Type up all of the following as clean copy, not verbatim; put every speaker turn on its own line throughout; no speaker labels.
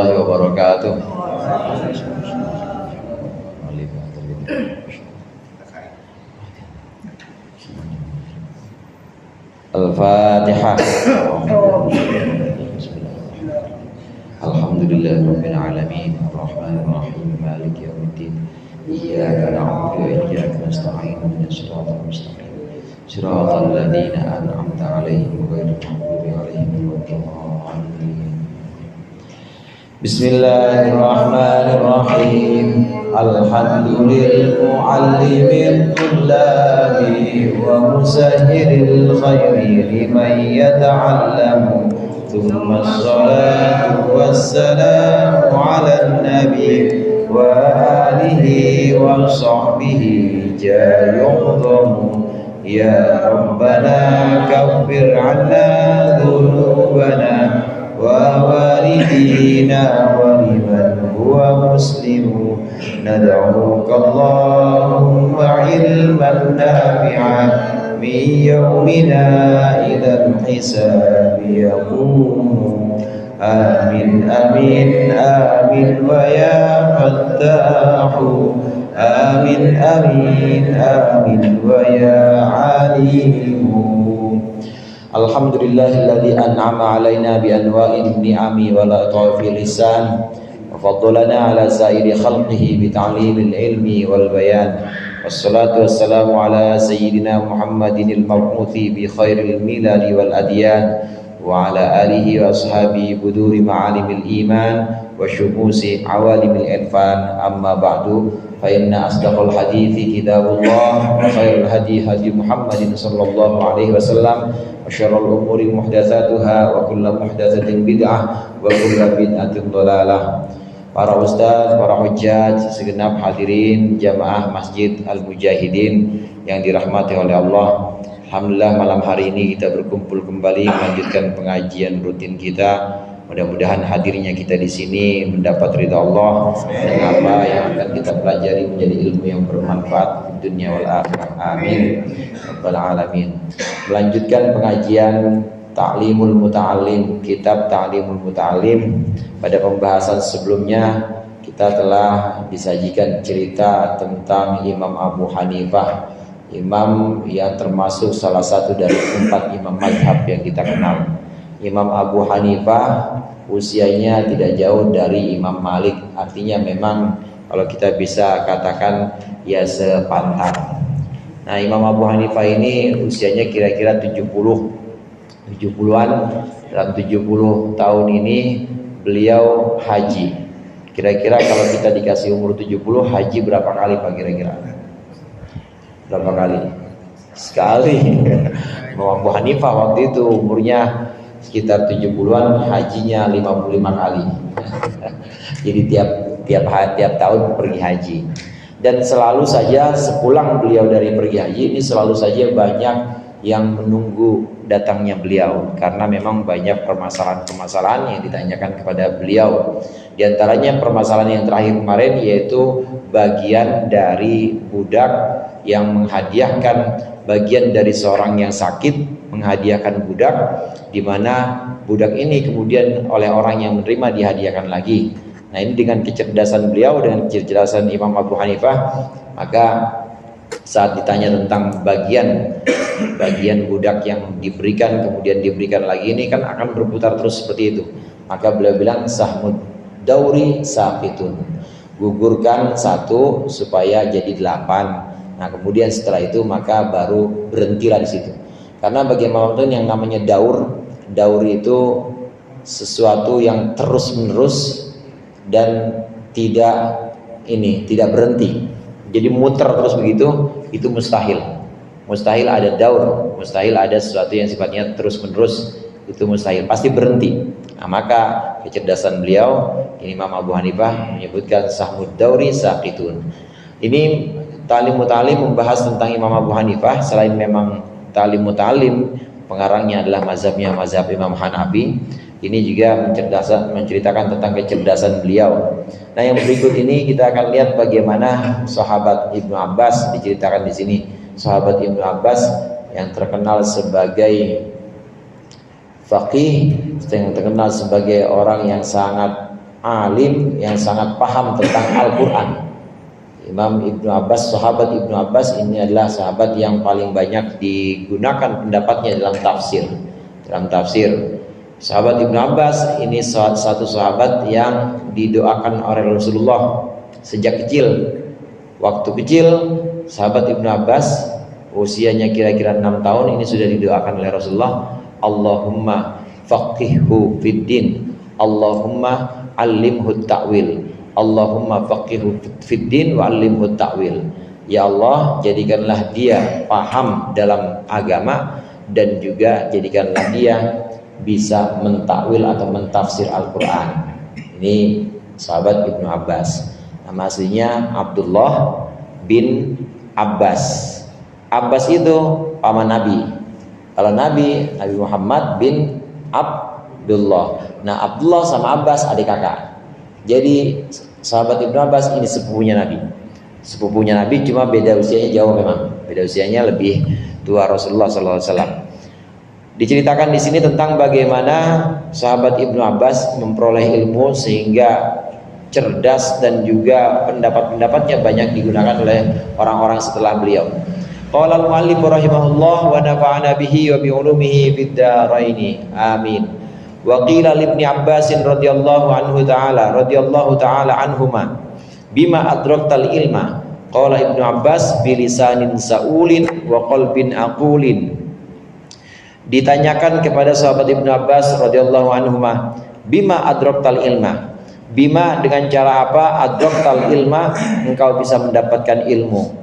warahmatullahi wabarakatuh. Al-Fatihah. Alhamdulillahirabbil alamin, arrahmanir rahim, maliki yaumiddin. Iyyaka na'budu wa iyyaka nasta'in, ihdinas siratal mustaqim. Siratal ladzina an'amta 'alaihim ghairil maghdubi 'alaihim waladdallin. Bismillahirrahmanirrahim. Alhamdulillahil mu'allimil tullabi wa musahhiril khairi liman yata'allamu. Thumma as-salatu was-salamu 'alan nabi wa alihi wa sahbihi jayu'dhamu. Ya Rabbana kaffir 'anna dhunubana wa walidina wa liman huwa muslimu. Nad'uka Allahumma ilman nafi'an min yawmina idhal hisabi yaqumu. Amin amin amin wa ya fattahu. Amin amin amin wa ya alimu. Alhamdulillahilladzi an'ama 'alaina bi anwa'in ni'ami wa la ta'fi lisan wa faddalana 'ala sa'iri khalqihi bi ta'limil ilmi wal bayan. Wassalatu wassalamu ala sayyidina Muhammadinil mab'uthi bi khairil milali wal adyan wa ala alihi wa ashabihi buduri ma'alimil iman wa syumusi awalimil irfan. Amma ba'du, fa inna asdaqal hadithi kitabullah wa khairul hadi hadi Muhammadin sallallahu alaihi wasallam wa syarrul umuri muhdatsatuha wa kullu muhdatsatin bid'ah wa kullu bid'atin dhalalah. Para ustaz, para hujjaj, segenap hadirin jamaah Masjid Al-Mujahidin yang dirahmati oleh Allah. Alhamdulillah malam hari ini kita berkumpul kembali melanjutkan pengajian rutin kita. Mudah-mudahan hadirnya kita di sini mendapat ridha Allah dan apa yang akan kita pelajari menjadi ilmu yang bermanfaat di dunia wal akhirah. Amin rabbal alamin. Melanjutkan pengajian Ta'limul Muta'allim, kitab Ta'limul Muta'allim. Pada pembahasan sebelumnya kita telah disajikan cerita tentang Imam Abu Hanifah, imam yang termasuk salah satu dari 4 imam mazhab yang kita kenal. Imam Abu Hanifah usianya tidak jauh dari Imam Malik, artinya memang kalau kita bisa katakan ya sepantar. Nah, Imam Abu Hanifah ini usianya kira-kira 70-an. Dalam 70 tahun ini beliau haji. Kira-kira kalau kita dikasih umur 70, haji berapa kali Pak kira-kira? Berapa kali? Sekali. Imam Abu Hanifah waktu itu umurnya sekitar 70-an, hajinya 55 kali. Jadi tiap tahun pergi haji. Dan selalu saja sepulang beliau dari pergi haji ini selalu saja banyak yang menunggu datangnya beliau, karena memang banyak permasalahan-permasalahan yang ditanyakan kepada beliau. Di antaranya permasalahan yang terakhir kemarin yaitu bagian dari budak yang menghadiahkan, bagian dari seorang yang sakit menghadiahkan budak, di mana budak ini kemudian oleh orang yang menerima dihadiahkan lagi. Nah, ini dengan kecerdasan beliau, dengan kecerdasan Imam Abu Hanifah, maka saat ditanya tentang bagian budak yang diberikan kemudian diberikan lagi, ini kan akan berputar terus seperti itu. Maka beliau bilang sahmud dauri saqitun, gugurkan 1 supaya jadi 8. Nah, kemudian setelah itu maka baru berhentilah di situ. Karena bagaimanapun yang namanya daur itu sesuatu yang terus menerus dan tidak berhenti. Jadi muter terus begitu, itu mustahil. Mustahil ada daur, mustahil ada sesuatu yang sifatnya terus menerus, itu mustahil, pasti berhenti. Nah, maka kecerdasan beliau, ini Imam Abu Hanifah menyebutkan sahmud dauri saqitun. Ini Ta'lim Muta'allim membahas tentang Imam Abu Hanifah. Selain memang Ta'lim Muta'allim pengarangnya adalah mazhab Imam Hanafi, ini juga menceritakan tentang kecerdasan beliau. Nah, yang berikut ini kita akan lihat bagaimana sahabat Ibnu Abbas diceritakan di sini. Sahabat Ibnu Abbas yang terkenal sebagai faqih, yang terkenal sebagai orang yang sangat alim yang sangat paham tentang Al-Quran. Imam Ibnu Abbas, sahabat Ibnu Abbas ini adalah sahabat yang paling banyak digunakan pendapatnya dalam tafsir. Sahabat Ibnu Abbas ini satu sahabat yang didoakan oleh Rasulullah sejak kecil. Waktu kecil sahabat Ibnu Abbas usianya kira-kira 6 tahun ini sudah didoakan oleh Rasulullah, Allahumma faqihhu fid din, Allahumma allimhu ta'wil, Allahumma faqihhu fid din wa allimhu ta'wil. Ya Allah, jadikanlah dia paham dalam agama dan juga jadikanlah dia bisa mentakwil atau mentafsir Al-Quran. Ini sahabat Ibnu Abbas. Nama aslinya Abdullah bin Abbas. Abbas itu paman Nabi. Kalau Nabi Muhammad bin Abdullah. Nah, Abdullah sama Abbas adik kakak. Jadi sahabat Ibnu Abbas ini sepupunya Nabi. Sepupunya Nabi, cuma beda usianya jauh memang. Beda usianya lebih tua Rasulullah SAW. Diceritakan di sini tentang bagaimana sahabat Ibnu Abbas memperoleh ilmu sehingga cerdas dan juga pendapat-pendapatnya banyak digunakan oleh orang-orang setelah beliau. Qala al-muallif rahimahullah wa nafa'ana bihi wa bi ulumihi fid dharain. Amin. Wa qila li Ibnu Abbas radhiyallahu ta'ala anhuma bima adraktal ilma. Qala Ibnu Abbas bilisanin saulin wa qalbin aqulin. Ditanyakan kepada sahabat Ibnu Abbas radhiyallahu anhuma, bima adraktal ilma. Bima dengan cara apa? Adraktal ilma, engkau bisa mendapatkan ilmu.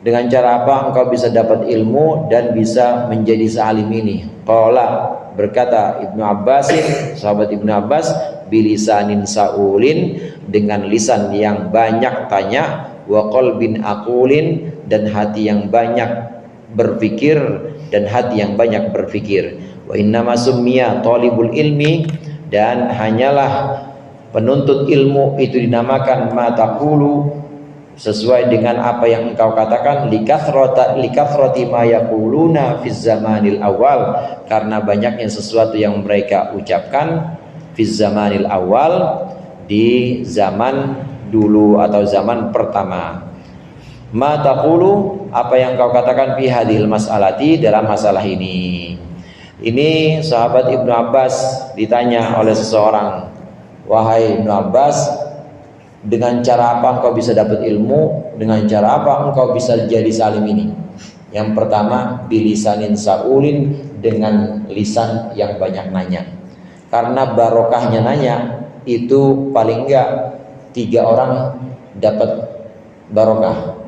Dengan cara apa engkau bisa dapat ilmu dan bisa menjadi sealim ini? Qala, berkata Ibnu Abbas, sahabat Ibnu Abbas, bilisanin saulin, dengan lisan yang banyak tanya, wa qalbin aqulin, dan hati yang banyak berpikir dan hati yang banyak berpikir. Wa innama summiya talibul ilmi, dan hanyalah penuntut ilmu itu dinamakan ma taqulu, sesuai dengan apa yang engkau katakan, likathrati ma yaquluna fiz zamanil awal, karena banyaknya sesuatu yang mereka ucapkan fiz zamanil awal, di zaman dulu atau zaman pertama. Ma taqulu, apa yang kau katakan fi hadhil mas'alati, dalam masalah ini. Ini sahabat Ibnu Abbas ditanya oleh seseorang, wahai Ibnu Abbas, dengan cara apa engkau bisa dapat ilmu? Dengan cara apa engkau bisa jadi salim ini? Yang pertama, bilisanin saulin, dengan lisan yang banyak nanya. Karena barokahnya nanya itu paling enggak 3 orang dapat barokah.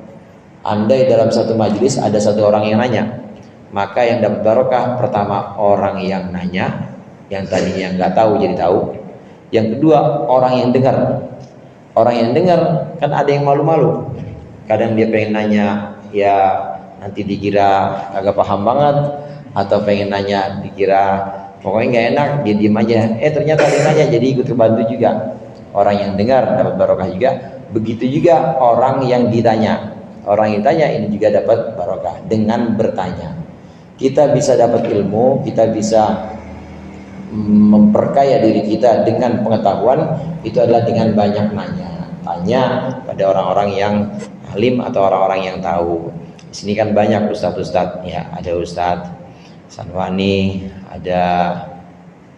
Andai dalam satu majelis ada 1 orang yang nanya, maka yang dapat barokah pertama orang yang nanya, yang tadinya nggak tahu jadi tahu. Yang kedua orang yang dengar. Orang yang dengar kan ada yang malu-malu. Kadang dia pengen nanya, ya nanti dikira agak paham banget, atau pengen nanya dikira pokoknya nggak enak, dia diem aja. Ternyata dia nanya jadi ikut terbantu juga. Orang yang dengar dapat barokah juga. Begitu juga orang yang ditanya. Orang yang tanya ini juga dapat barokah dengan bertanya. Kita bisa dapat ilmu, kita bisa memperkaya diri kita dengan pengetahuan, itu adalah dengan banyak nanya. Tanya pada orang-orang yang alim atau orang-orang yang tahu. Di sini kan banyak ustadz-ustadz, ya ada Ustadz Sanwani, ada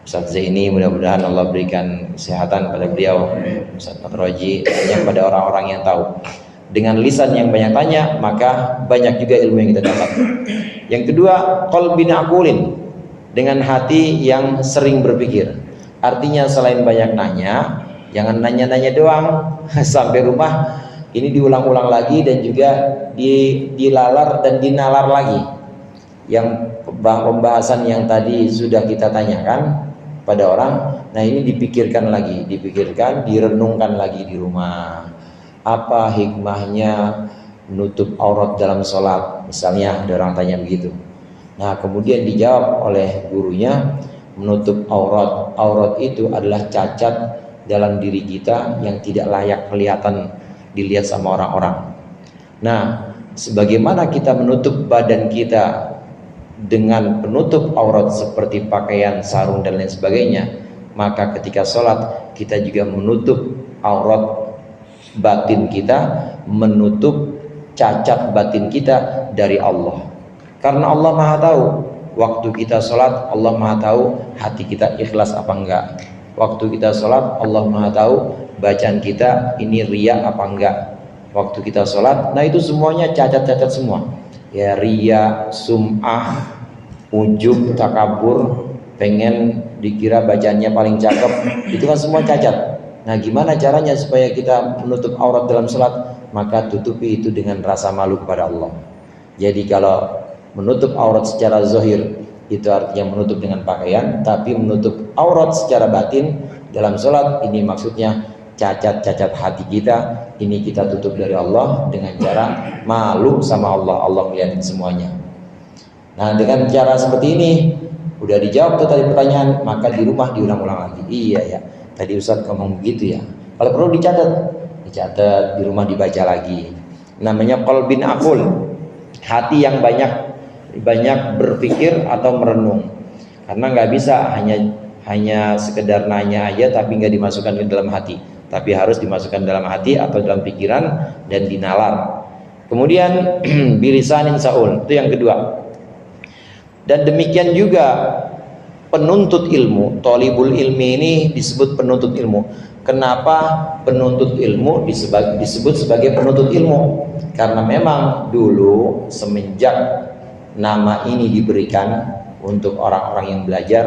Ustadz Zaini, mudah-mudahan Allah berikan kesehatan pada beliau, Ustadz Matroji, banyak pada orang-orang yang tahu. Dengan lisan yang banyak tanya, maka banyak juga ilmu yang kita dapat. Yang kedua, qalbin aqulin, dengan hati yang sering berpikir. Artinya selain banyak nanya, jangan nanya-nanya doang sampai rumah ini diulang-ulang lagi dan juga dilalar dan dinalar lagi. Yang pembahasan yang tadi sudah kita tanyakan pada orang, nah ini dipikirkan lagi, direnungkan lagi di rumah. Apa hikmahnya menutup aurat dalam sholat? Misalnya ada orang tanya begitu. Nah kemudian dijawab oleh gurunya, menutup aurat itu adalah cacat dalam diri kita yang tidak layak kelihatan dilihat sama orang-orang. Nah sebagaimana kita menutup badan kita dengan penutup aurat seperti pakaian, sarung dan lain sebagainya, maka ketika sholat kita juga menutup aurat batin kita, menutup cacat batin kita dari Allah. Karena Allah Maha tahu waktu kita sholat, Allah Maha tahu hati kita ikhlas apa enggak. Waktu kita sholat, Allah Maha tahu bacaan kita ini riya apa enggak. Waktu kita sholat, nah itu semuanya cacat-cacat semua. Ya riya, sum'ah, ujub, takabur, pengen dikira bacaannya paling cakep, itu kan semua cacat. Nah gimana caranya supaya kita menutup aurat dalam sholat? Maka tutupi itu dengan rasa malu kepada Allah. Jadi kalau menutup aurat secara zahir itu artinya menutup dengan pakaian, tapi menutup aurat secara batin dalam sholat ini maksudnya cacat-cacat hati kita, ini kita tutup dari Allah dengan cara malu sama Allah. Allah melihat semuanya. Nah dengan cara seperti ini udah dijawab tuh tadi pertanyaan, maka di rumah diulang-ulang lagi. Iya ya, tadi Ustaz ngomong begitu ya. Kalau perlu dicatat di rumah dibaca lagi. Namanya qalbin aqul, hati yang banyak berpikir atau merenung. Karena nggak bisa hanya sekedar nanya aja tapi nggak dimasukkan ke dalam hati, tapi harus dimasukkan dalam hati atau dalam pikiran dan dinalar. Kemudian bilisanin saul, itu yang kedua. Dan demikian juga penuntut ilmu, thalibul ilmi ini disebut penuntut ilmu. Kenapa penuntut ilmu disebut sebagai penuntut ilmu? Karena memang dulu semenjak nama ini diberikan untuk orang-orang yang belajar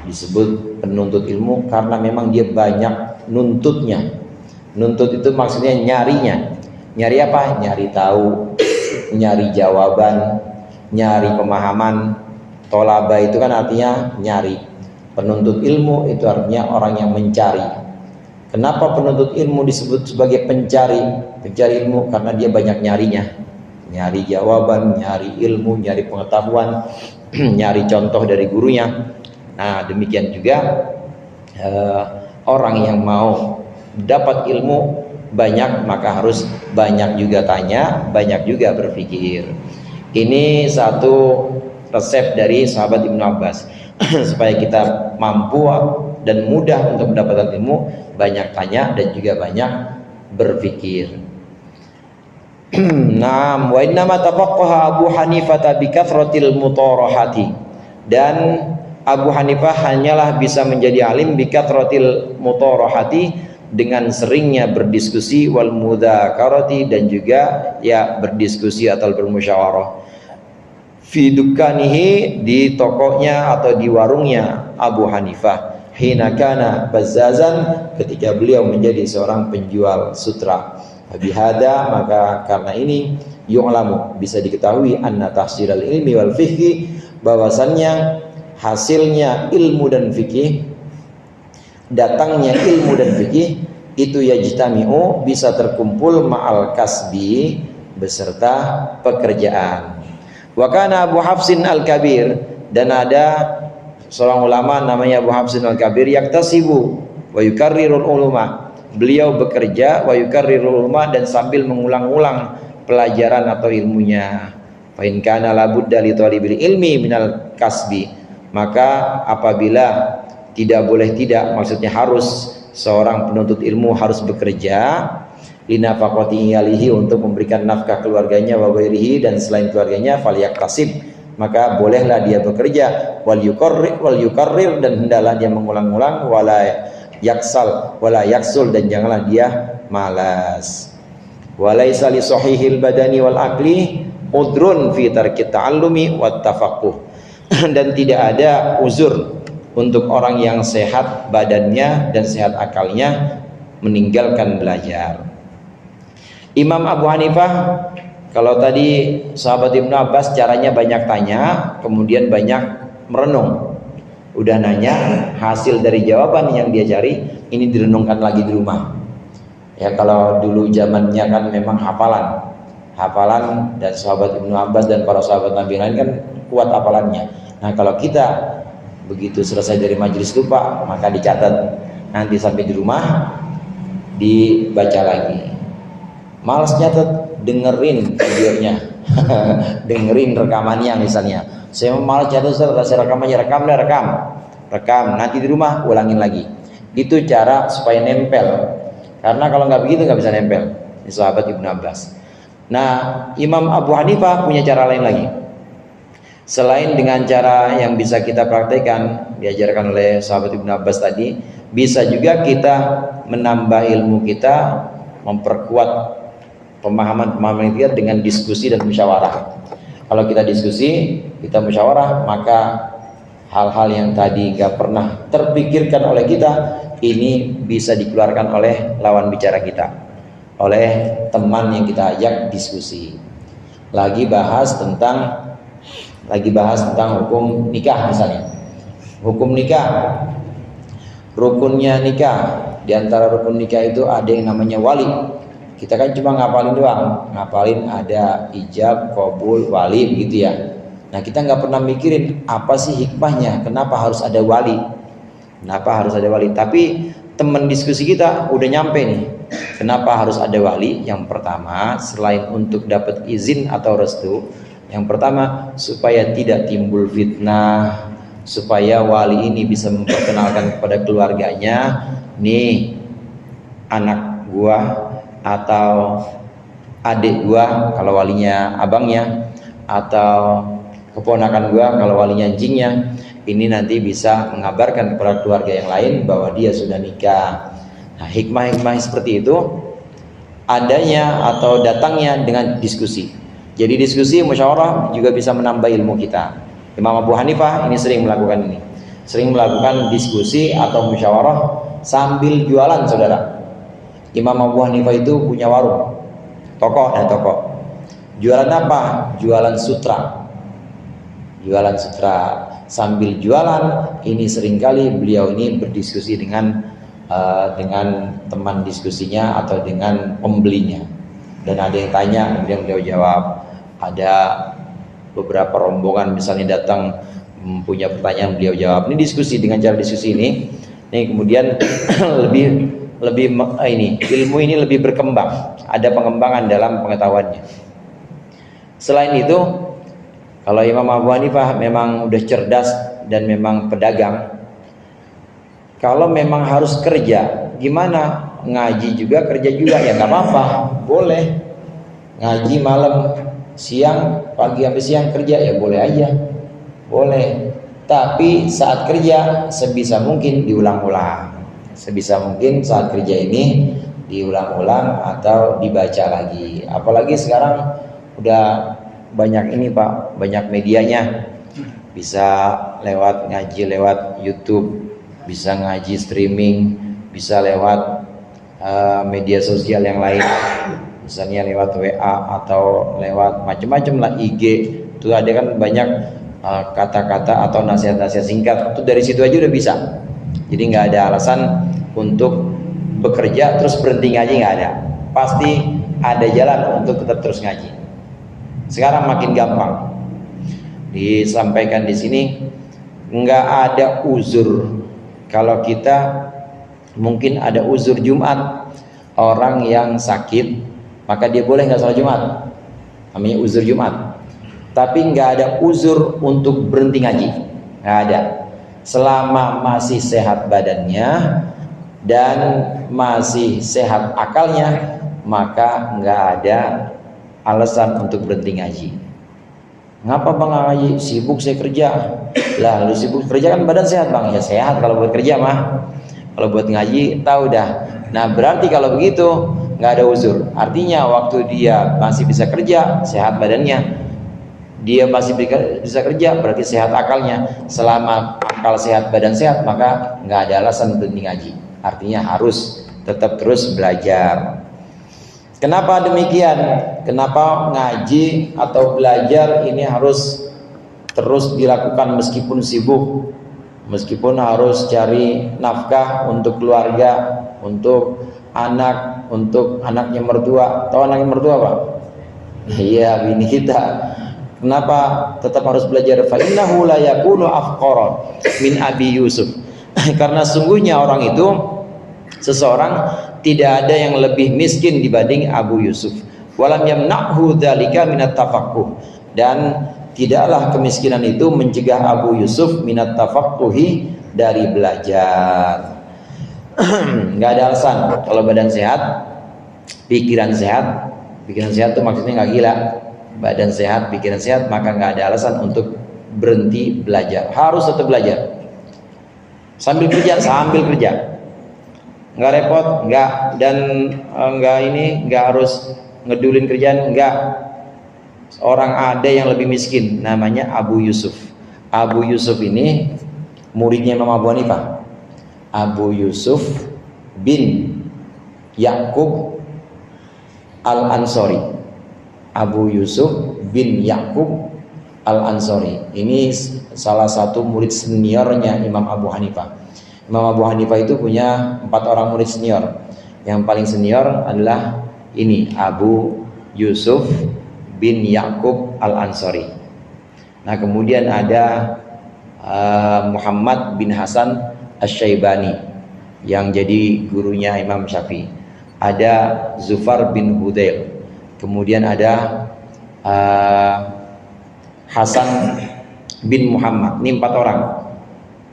disebut penuntut ilmu karena memang dia banyak nuntutnya. Nuntut itu maksudnya nyarinya. Nyari apa? Nyari tahu, nyari jawaban, nyari pemahaman. Tolaba itu kan artinya nyari. Penuntut ilmu itu artinya orang yang mencari. Kenapa penuntut ilmu disebut sebagai pencari ilmu? Karena dia banyak nyarinya. Nyari jawaban, nyari ilmu, nyari pengetahuan, nyari contoh dari gurunya. Nah demikian juga orang yang mau dapat ilmu banyak, maka harus banyak juga tanya, banyak juga berpikir. Ini satu resep dari sahabat Ibnu Abbas supaya kita mampu dan mudah untuk mendapatkan ilmu, banyak tanya dan juga banyak berpikir. Naam, wa innama tafaqqaha Abu Hanifah bi kathratil mutarahati. Dan Abu Hanifah hanyalah bisa menjadi alim bi kathratil mutarahati, dengan seringnya berdiskusi, wal mudzakarati, dan juga ya berdiskusi atau bermusyawarah. Fi dukanihi, di tokonya atau di warungnya Abu Hanifah, hina kana bazzazan, ketika beliau menjadi seorang penjual sutra. Bihada, maka karena ini yu'lamu, bisa diketahui anna tahsilal ilmi wal fiqhi, bahwasannya hasilnya ilmu dan fikih, datangnya ilmu dan fikih itu yajtami'u, bisa terkumpul ma'al kasbi, beserta pekerjaan. Wa kana Abu Hafsin al-Kabir, dan ada seorang ulama namanya Abu Hafsin al-Kabir, yaktasibu wa yukarrirul uluma, beliau bekerja wa yukarrirul uluma, dan sambil mengulang-ulang pelajaran atau ilmunya. Fa in kana la budda li thalibil ilmi minal kasbi, maka apabila tidak boleh tidak, maksudnya harus seorang penuntut ilmu harus bekerja, linafaqati iyalihi, untuk memberikan nafkah keluarganya, wa ghairihi, dan selain keluarganya, falyaktasib, maka bolehlah dia bekerja, wal yukarrir, dan hendaklah dia mengulang-ulang, wala yaksul, dan janganlah dia malas. Walaysa li sahihil badani wal aqli udrun fi tarki ta'allumi wat tafaqquh, dan tidak ada uzur untuk orang yang sehat badannya dan sehat akalnya meninggalkan belajar. Imam Abu Hanifah, kalau tadi sahabat Ibnu Abbas caranya banyak tanya, kemudian banyak merenung. Udah nanya, hasil dari jawaban yang dia cari ini direnungkan lagi di rumah. Ya kalau dulu zamannya kan memang hafalan, dan sahabat Ibnu Abbas dan para sahabat Nabi lain kan kuat hafalannya. Nah kalau kita begitu selesai dari majelis lupa, maka dicatat, nanti sampai di rumah dibaca lagi. Malas nyatet, dengerin videonya, dengerin rekamannya misalnya. Saya malas catat, saya rekam aja, rekam. rekam, nanti di rumah ulangin lagi. Itu cara supaya nempel. Karena kalau nggak begitu nggak bisa nempel. Ini sahabat Ibnu Abbas. Nah, Imam Abu Hanifah punya cara lain lagi. Selain dengan cara yang bisa kita praktekkan diajarkan oleh sahabat Ibnu Abbas tadi, bisa juga kita menambah ilmu kita, memperkuat pemahaman kita dengan diskusi dan musyawarah. Kalau kita diskusi, kita musyawarah, maka hal-hal yang tadi gak pernah terpikirkan oleh kita, ini bisa dikeluarkan oleh lawan bicara kita, oleh teman yang kita ajak diskusi. Lagi bahas tentang hukum nikah misalnya. Hukum nikah, rukunnya nikah. Di antara rukun nikah itu ada yang namanya wali. Kita kan cuma ngapalin doang, ngapalin ada ijab, qabul, wali begitu ya. Nah, kita nggak pernah mikirin apa sih hikmahnya, kenapa harus ada wali, Tapi teman diskusi kita udah nyampe nih, kenapa harus ada wali. Yang pertama, selain untuk dapat izin atau restu, yang pertama supaya tidak timbul fitnah, supaya wali ini bisa memperkenalkan kepada keluarganya, nih anak gua atau adik gua kalau walinya abangnya, atau keponakan gua kalau walinya anjingnya, ini nanti bisa mengabarkan kepada keluarga yang lain bahwa dia sudah nikah. Nah, hikmah-hikmah seperti itu adanya atau datangnya dengan diskusi. Jadi diskusi musyawarah juga bisa menambah ilmu kita. Imam Abu Hanifah ini sering melakukan diskusi atau musyawarah sambil jualan, saudara. Imam Abu Hanifah itu punya warung, toko. Jualan apa? Jualan sutra. Sambil jualan ini seringkali beliau ini berdiskusi dengan teman diskusinya atau dengan pembelinya. Dan ada yang tanya, kemudian beliau jawab. Ada beberapa rombongan misalnya datang punya pertanyaan, beliau jawab. Ini diskusi, dengan cara diskusi ini kemudian ilmu ini lebih berkembang, ada pengembangan dalam pengetahuannya. Selain itu, kalau Imam Abu Hanifah memang udah cerdas dan memang pedagang, kalau memang harus kerja, gimana? Ngaji juga, kerja juga, ya nggak apa-apa, boleh. Ngaji malam, siang, pagi sampai siang kerja, ya boleh aja, boleh. Tapi saat kerja sebisa mungkin diulang-ulang. Sebisa mungkin saat kerja ini diulang-ulang atau dibaca lagi. Apalagi sekarang udah banyak ini Pak, banyak medianya. Bisa lewat ngaji lewat YouTube, bisa ngaji streaming, bisa lewat media sosial yang lain, misalnya lewat WA atau lewat macam-macam lah, IG. Itu ada kan banyak kata-kata atau nasihat-nasihat singkat. Itu dari situ aja udah bisa. Jadi nggak ada alasan untuk bekerja terus berhenti ngaji, nggak ada. Pasti ada jalan untuk tetap terus ngaji. Sekarang makin gampang. Disampaikan di sini, nggak ada uzur. Kalau kita mungkin ada uzur Jumat, orang yang sakit, maka dia boleh nggak sholat Jumat, namanya uzur Jumat. Tapi nggak ada uzur untuk berhenti ngaji, nggak ada. Selama masih sehat badannya dan masih sehat akalnya, maka nggak ada alasan untuk berhenti ngaji. Ngapa bang ngaji? Sibuk saya kerja. Lah lu sibuk kerja kan badan sehat bang? Ya sehat kalau buat kerja mah. Kalau buat ngaji tahu dah. Nah berarti kalau begitu nggak ada uzur. Artinya waktu dia masih bisa kerja, sehat badannya, dia masih bisa kerja, berarti sehat akalnya. Selama akal sehat, badan sehat, maka nggak ada alasan berhenti ngaji. Artinya harus tetap terus belajar. Kenapa demikian? Kenapa ngaji atau belajar ini harus terus dilakukan meskipun sibuk, meskipun harus cari nafkah untuk keluarga, untuk anak, untuk anaknya mertua. Tahu anaknya mertua Pak? Iya, bini kita. Kenapa tetap harus belajar? Fa innahu la yakunu afqara min Abi Yusuf. Karena sungguhnya orang itu, seseorang tidak ada yang lebih miskin dibanding Abu Yusuf. Walam yamna'hu dzalika minat tafaqquh. Dan tidaklah kemiskinan itu mencegah Abu Yusuf minat tafaqquhi dari belajar. Nggak ada alasan kalau badan sehat, pikiran sehat. Pikiran sehat itu maksudnya nggak gila. Badan sehat, pikiran sehat, maka nggak ada alasan untuk berhenti belajar. Harus tetap belajar. Sambil kerja, nggak repot, nggak, dan nggak harus ngedulin kerjaan, nggak. Orang ada yang lebih miskin, namanya Abu Yusuf. Abu Yusuf ini muridnya Imam Abu Hanifah. Abu Yusuf bin Yakub Al-Ansori. Abu Yusuf bin Yakub Al-Ansori. Ini salah satu murid seniornya Imam Abu Hanifah. Imam Abu Hanifah itu punya 4 orang murid senior. Yang paling senior adalah ini, Abu Yusuf bin Yakub Al-Ansori. Nah, kemudian ada Muhammad bin Hasan Asy-Syaibani yang jadi gurunya Imam Syafi'i. Ada Zufar bin Hudail. Kemudian ada Hasan bin Muhammad. Ini 4 orang.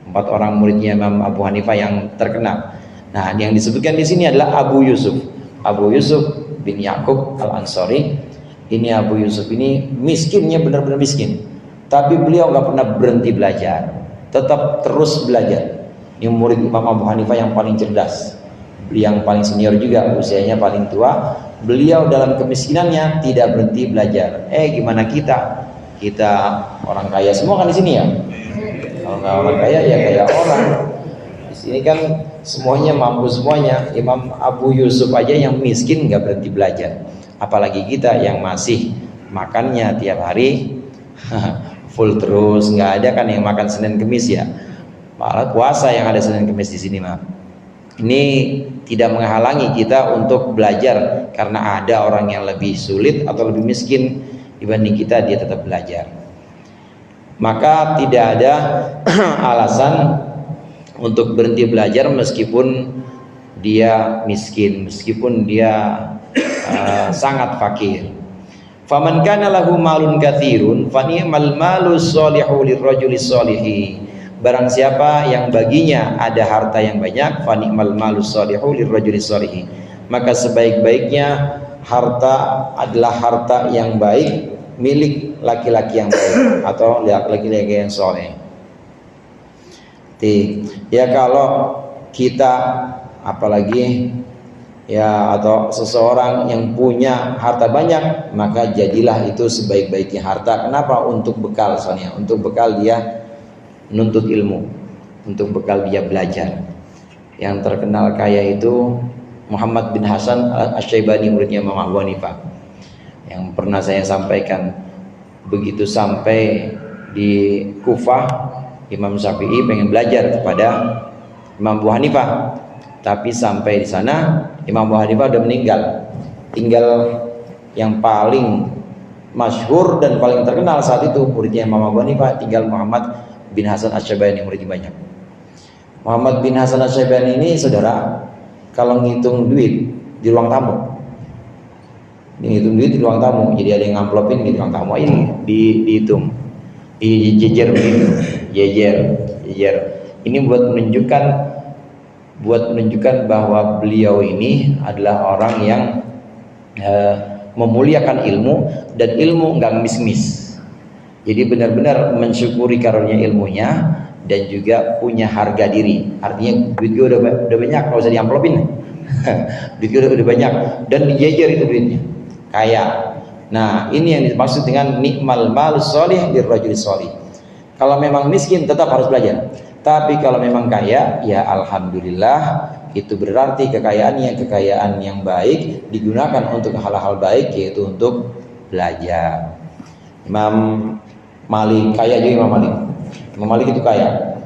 4 orang muridnya Imam Abu Hanifah yang terkenal. Nah, yang disebutkan di sini adalah Abu Yusuf. Abu Yusuf bin Yakub Al-Ansori. Ini Abu Yusuf ini miskinnya benar-benar miskin. Tapi beliau nggak pernah berhenti belajar. Tetap terus belajar. Ini murid Imam Abu Hanifah yang paling cerdas. Yang paling senior juga, usianya paling tua. Beliau dalam kemiskinannya tidak berhenti belajar. Gimana kita? Kita orang kaya semua kan di sini ya. Kalau nggak orang kaya ya kayak orang. Di sini kan semuanya mampu semuanya. Imam Abu Yusuf aja yang miskin nggak berhenti belajar. Apalagi kita yang masih makannya tiap hari full terus, nggak ada kan yang makan Senin Kemis ya. Malah puasa yang ada Senin Kemis di sini mah. Ini tidak menghalangi kita untuk belajar karena ada orang yang lebih sulit atau lebih miskin dibanding kita, dia tetap belajar. Maka tidak ada alasan untuk berhenti belajar meskipun dia miskin, meskipun dia sangat fakir. Faman kana lahu malun katsirun fa ni'mal malu sholihu lirrajuli sholihi. Barang siapa yang baginya ada harta yang banyak, fa ni'mal malu sholihu lirrajuli sholihi. Maka sebaik-baiknya harta adalah harta yang baik milik laki-laki yang baik atau laki-laki yang soleh. Ya kalau kita apalagi ya atau seseorang yang punya harta banyak, maka jadilah itu sebaik-baiknya harta. Kenapa? Untuk bekal, soalnya untuk bekal dia menuntut ilmu, untuk bekal dia belajar. Yang terkenal kaya itu Muhammad bin Hasan Asy-Syaibani, muridnya Imam Abu Hanifah, yang pernah saya sampaikan. Begitu sampai di Kufah, Imam Syafi'i pengen belajar kepada Imam Abu Hanifah, tapi sampai di sana Imam Abu Hanifah udah meninggal. Tinggal yang paling masyhur dan paling terkenal saat itu muridnya Imam Abu Hanifah, tinggal Muhammad bin Hasan Asy-Syaibani, muridnya banyak. Muhammad bin Hasan Asy-Syaibani ini, saudara, kalau ngitung duit di ruang tamu, dihitung duit di ruang tamu, jadi ada yang ngamplopin di ruang tamu, ini dihitung, dijejer begitu, jejer. Ini buat menunjukkan bahwa beliau ini adalah orang yang memuliakan ilmu, dan ilmu nggak ngemis-ngemis. Jadi benar-benar mensyukuri karunia ilmunya dan juga punya harga diri. Artinya duit gue udah banyak, nggak usah diamplopin. Duit gue udah banyak dan dijejer itu duitnya. Kaya. Nah, ini yang dimaksud dengan nikmal mal sholih lirrajuli sholih. Kalau memang miskin tetap harus belajar. Tapi kalau memang kaya, ya alhamdulillah, itu berarti kekayaan yang baik digunakan untuk hal-hal baik, yaitu untuk belajar. Imam Malik kaya juga. Imam Malik itu kaya.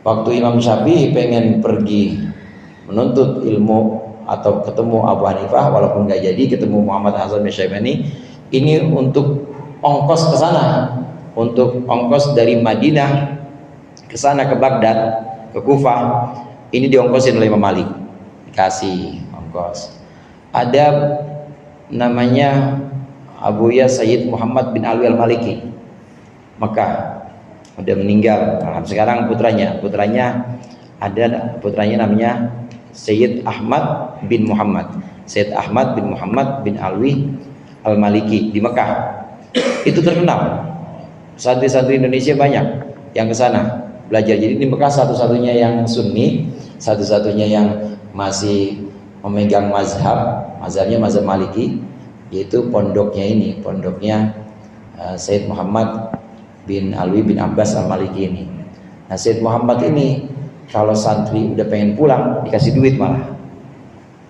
Waktu Imam Syafi'i pengen pergi menuntut ilmu atau ketemu Abu Hanifah, walaupun nggak jadi ketemu Muhammad Hasan Asy-Syaibani, ini untuk ongkos ke sana, untuk ongkos dari Madinah ke sana, ke Baghdad, ke Kufah, ini diongkosin oleh Imam Malik, dikasih ongkos. Ada namanya Abu Ya Sayyid Muhammad bin Alwi Al-Maliki, Mekah. udah meninggal. Nah, sekarang putranya ada putranya namanya Sayyid Ahmad bin Muhammad. Sayyid Ahmad bin Muhammad bin Alwi Al-Maliki di Mekah. Itu terkenal. Santri-santri Indonesia banyak yang ke sana belajar. Jadi di Mekah satu-satunya yang Sunni, satu-satunya yang masih memegang mazhabnya mazhab Maliki, yaitu pondoknya Sayyid Muhammad bin Alwi bin Abbas Al-Maliki ini. Nah, Sayyid Muhammad ini kalau santri udah pengen pulang dikasih duit, malah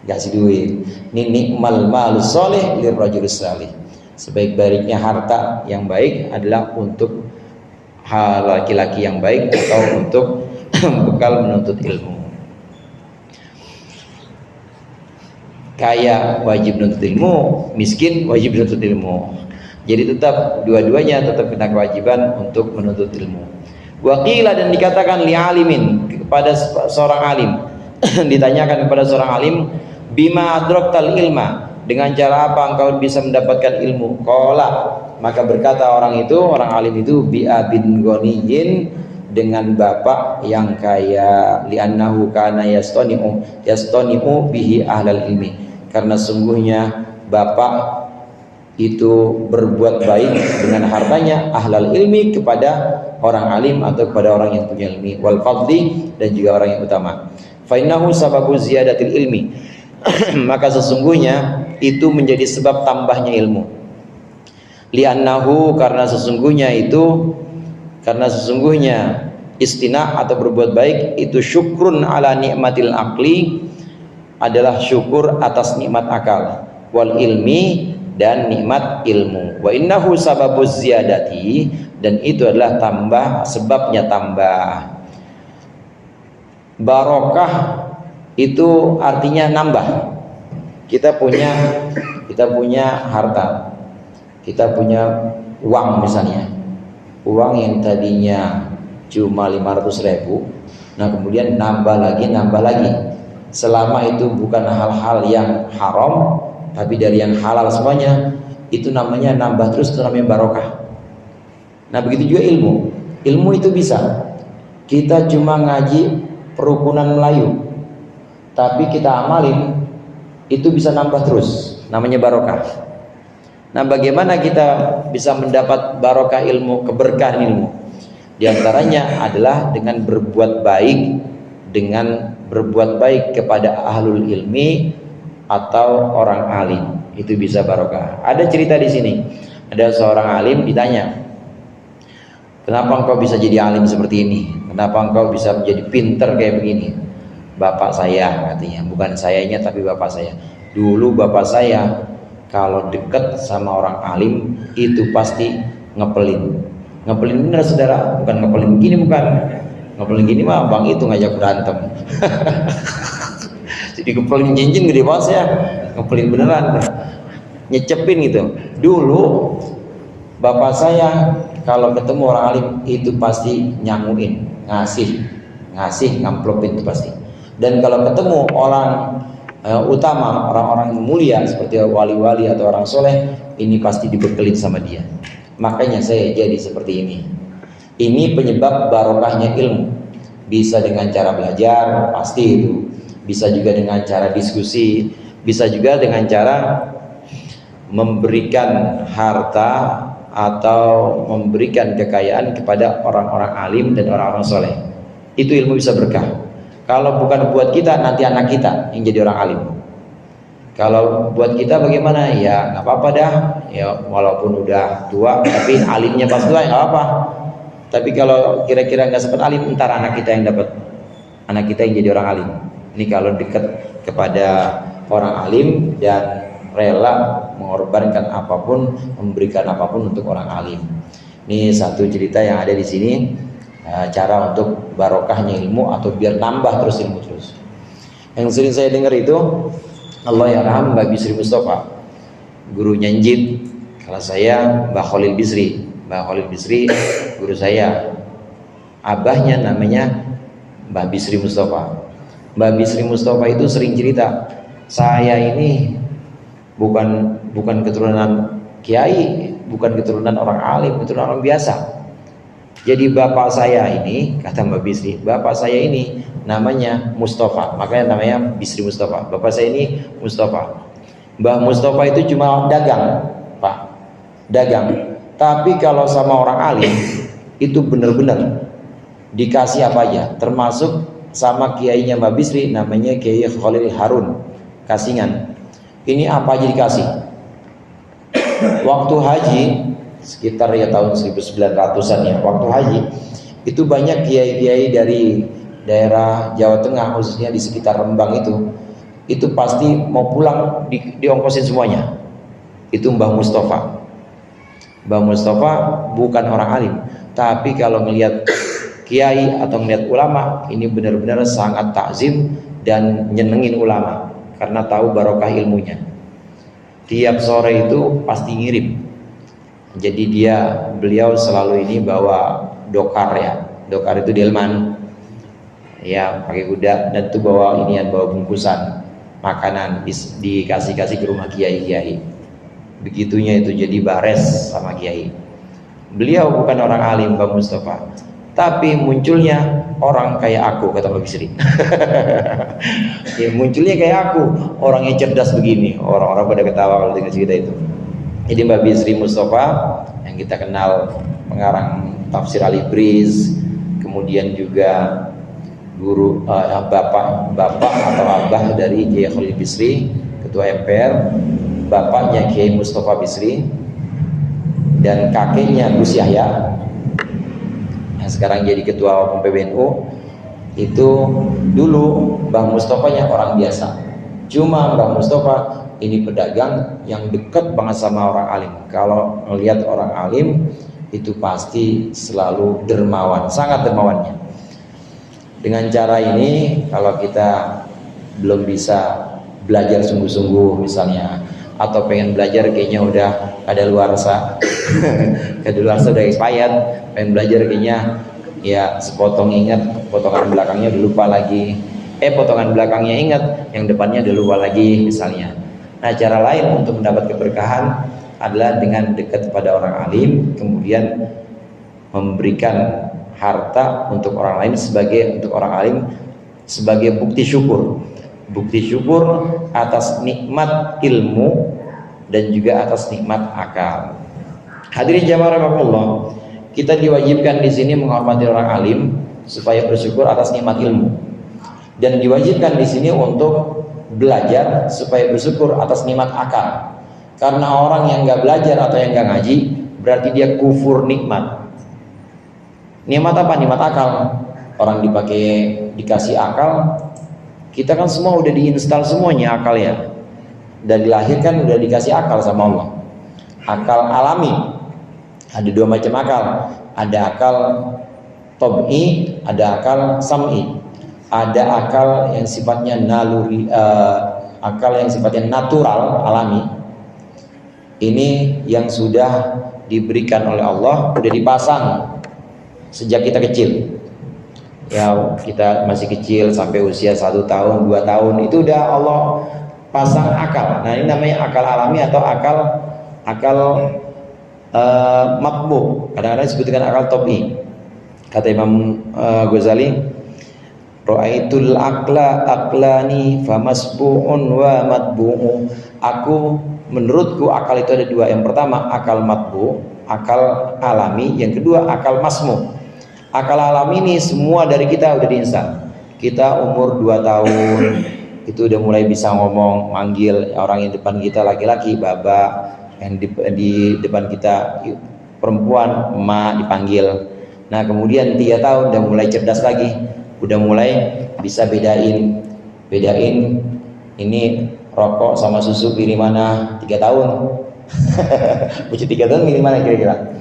dikasih duit. Ini nikmal malus soleh lirrajulis salih. Sebaik-baiknya harta yang baik adalah untuk laki-laki yang baik atau untuk bekal menuntut ilmu. Kaya wajib menuntut ilmu, miskin wajib menuntut ilmu. Jadi tetap dua-duanya tetap punya kewajiban untuk menuntut ilmu. Waqila, dan dikatakan li alimin, kepada seorang alim ditanyakan kepada seorang alim, bima adraktal ilma, dengan cara apa engkau bisa mendapatkan ilmu? Qala, maka berkata orang alim itu, bi abin ghaniyin, dengan bapak yang kaya, li'annahu kana yastani'u bihi ahlal ilmi, karena sungguhnya bapak itu berbuat baik dengan hartanya ahlal ilmi, kepada orang alim atau kepada orang yang punya ilmi, wal fadli, dan juga orang yang utama. Fa innahu sababu ziyadatil ilmi maka sesungguhnya itu menjadi sebab tambahnya ilmu. Li'annahu, karena sesungguhnya istina atau berbuat baik itu syukrun ala nikmatil aqli, adalah syukur atas nikmat akal, wal ilmi, dan nikmat ilmu. Wa innahu sababuz ziyadati, dan itu adalah sebabnya tambah. Barokah itu artinya nambah. Kita punya harta, kita punya uang misalnya, uang yang tadinya cuma 500.000, nah kemudian nambah lagi, selama itu bukan hal-hal yang haram, tapi dari yang halal semuanya, itu namanya nambah terus, itu namanya barokah. Nah begitu juga ilmu itu bisa, kita cuma ngaji perukunan Melayu, tapi kita amalin, itu bisa nambah terus, namanya barokah. Nah bagaimana kita bisa mendapat barokah ilmu, keberkahan ilmu? Di antaranya adalah dengan berbuat baik kepada ahlul ilmi atau orang alim, itu bisa barokah. Ada cerita di sini, ada seorang alim ditanya, kenapa engkau bisa jadi alim seperti ini? Kenapa engkau bisa menjadi pinter kayak begini? Bapak saya, katanya, bukan sayanya tapi bapak saya. Dulu bapak saya kalau dekat sama orang alim itu pasti ngepelin bener saudara, bukan ngepelin gini, ngepelin gini mah bang itu ngajak berantem. Jadi ngepelin cincin gede banget ya, ngepelin beneran, nyecepin gitu. Dulu bapak saya kalau ketemu orang alim itu pasti nyamuin, ngasih ngamplopin itu pasti. Dan kalau ketemu orang utama, orang-orang mulia seperti wali-wali atau orang soleh, ini pasti dibekelin sama dia. Makanya saya jadi seperti ini. Ini penyebab barokahnya ilmu. Bisa dengan cara belajar, pasti itu. Bisa juga dengan cara diskusi, bisa juga dengan cara memberikan harta atau memberikan kekayaan kepada orang-orang alim dan orang-orang soleh. Itu ilmu bisa berkah. Kalau bukan buat kita, nanti anak kita yang jadi orang alim. Kalau buat kita bagaimana? Ya nggak apa-apa dah. Ya walaupun udah tua, tapi alimnya pas tua ya nggak apa. Tapi kalau kira-kira nggak sempat alim, ntar anak kita yang dapat, anak kita yang jadi orang alim. Ini kalau dekat kepada orang alim dan rela mengorbankan apapun, memberikan apapun untuk orang alim. Ini satu cerita yang ada di sini, cara untuk barokahnya ilmu atau biar nambah terus ilmu terus. Yang sering saya dengar itu, Allah yarham Mbak Bisri Mustafa, gurunya Njid. Kalau saya Mbak Khalil Bisri guru saya. Abahnya namanya Mbak Bisri Mustafa. Mbak Bisri Mustafa itu sering cerita, saya ini bukan keturunan kiai, bukan keturunan orang alim, keturunan orang biasa. Jadi bapak saya ini, kata Mbak Bisri, bapak saya ini namanya Mustafa, makanya namanya Bisri Mustafa. Bapak saya ini Mustafa. Mbah Mustafa itu cuma dagang, Pak, dagang. Tapi kalau sama orang alim itu benar-benar dikasih apa aja, termasuk sama kiainya Mbak Bisri, namanya Kiai Khalil Harun Kasingan. Ini apa aja dikasih. Waktu haji sekitar ya tahun 1900-an ya, waktu haji itu banyak kiai-kiai dari daerah Jawa Tengah, khususnya di sekitar Rembang itu pasti mau pulang diongkosin semuanya. Itu Mbah Mustafa. Mbah Mustafa bukan orang alim, tapi kalau ngelihat kiai atau ngelihat ulama ini benar-benar sangat takzim dan nyenengin ulama karena tahu barokah ilmunya. Tiap sore itu pasti ngirim. Jadi beliau selalu ini bawa dokar ya. Dokar itu delman. Ya, pakai kuda, dan itu bawa bungkusan makanan dikasih-kasih ke rumah kiai-kiai. Begitunya itu jadi bares sama kiai. Beliau bukan orang alim, Mbak Mustafa. Tapi munculnya orang kayak aku, kata Mbak Bisri. Ya, munculnya kayak aku, orang yang cerdas begini. Orang-orang pada ketawa kalau dengar cerita itu. Jadi Mbak Bisri Mustafa yang kita kenal pengarang tafsir Al-Ibriz, kemudian juga guru bapak atau abah dari Kiai Khalil Bisri, ketua MPR, bapaknya Kiai Mustafa Bisri, dan kakeknya Gus Yahya yang sekarang jadi ketua umum PBNU. Itu dulu Mbah Mustafanya orang biasa. Cuma Mbah Mustafa ini pedagang yang dekat banget sama orang alim. Kalau melihat orang alim itu pasti selalu dermawan, sangat dermawannya. Dengan cara ini kalau kita belum bisa belajar sungguh-sungguh misalnya, atau pengen belajar kayaknya udah kadaluarsa kadaluarsa udah expired, pengen belajar kayaknya ya sepotong ingat, potongan belakangnya udah lupa lagi, potongan belakangnya ingat, yang depannya udah lupa lagi misalnya. Nah, cara lain untuk mendapat keberkahan adalah dengan dekat kepada orang alim, kemudian memberikan harta untuk orang lain untuk orang alim sebagai bukti syukur atas nikmat ilmu dan juga atas nikmat akal. Hadirin jamaah rahimakumullah, kita diwajibkan di sini menghormati orang alim supaya bersyukur atas nikmat ilmu, dan diwajibkan di sini untuk belajar supaya bersyukur atas nikmat akal. Karena orang yang nggak belajar atau yang nggak ngaji berarti dia kufur nikmat. Nikmat apa? Nikmat akal. Orang dikasih akal. Kita kan semua udah diinstal semuanya akal ya. Dari lahir kan udah dikasih akal sama Allah. Akal alami. Ada dua macam akal. Ada akal tob'i, ada akal sam'i. Ada akal yang sifatnya naluri, akal yang sifatnya natural, alami. Ini yang sudah diberikan oleh Allah, sudah dipasang sejak kita kecil. Ya, kita masih kecil sampai usia 1 tahun, 2 tahun itu udah Allah pasang akal. Nah, ini namanya akal alami atau akal matbu. Kadang-kadang disebutkan akal tobi. Kata Imam Ghazali, ra'aitul aqla aqlani famasbu'un wa matbu'u. Menurutku akal itu ada dua. Yang pertama akal matbu, akal alami. Yang kedua akal masmu. Akal alami ini semua dari kita udah diinstal. Kita umur 2 tahun itu udah mulai bisa ngomong, manggil orang yang depan kita laki-laki baba, yang di depan kita perempuan emak dipanggil. Nah, kemudian 3 tahun udah mulai cerdas lagi, udah mulai bisa bedain ini rokok sama susu pilih mana. 3 tahun bocah 3 tahun pilih mana kira-kira?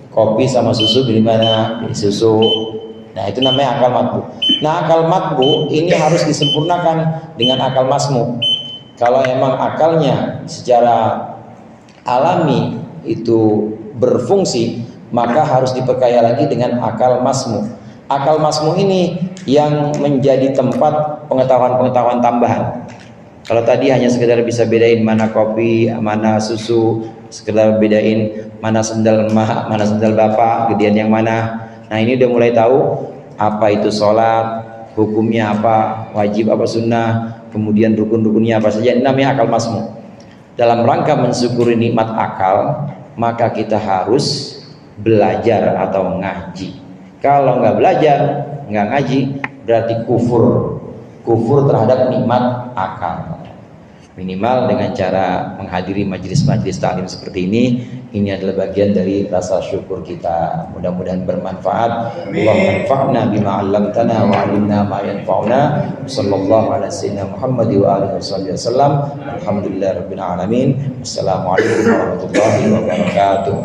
Kopi sama susu pilih mana? Pilih susu. Nah, itu namanya akal matbu. Nah, akal matbu ini harus disempurnakan dengan akal masmu. Kalau emang akalnya secara alami itu berfungsi, maka harus diperkaya lagi dengan akal masmu. Akal masmu ini yang menjadi tempat pengetahuan-pengetahuan tambahan. Kalau tadi hanya sekedar bisa bedain mana kopi, mana susu, sekedar bedain mana sendal emak, mana sendal bapak, gedean yang mana. Nah ini udah mulai tahu apa itu sholat, hukumnya apa, wajib apa sunnah, kemudian rukun-rukunnya apa saja. Ini namanya akal masmu. Dalam rangka mensyukuri nikmat akal, maka kita harus belajar atau ngaji. Kalau nggak belajar, nggak ngaji, berarti kufur terhadap nikmat akal. Minimal dengan cara menghadiri majelis-majelis taklim seperti ini adalah bagian dari rasa syukur kita. Mudah-mudahan bermanfaat. Allahumma anfa'na bima 'allamtana wa 'allimna ma yanfa'una. Sallallahu ala sayyidina Muhammad wa alihi wasallam. Alhamdulillahirabbil alamin. Assalamualaikum warahmatullahi wabarakatuh.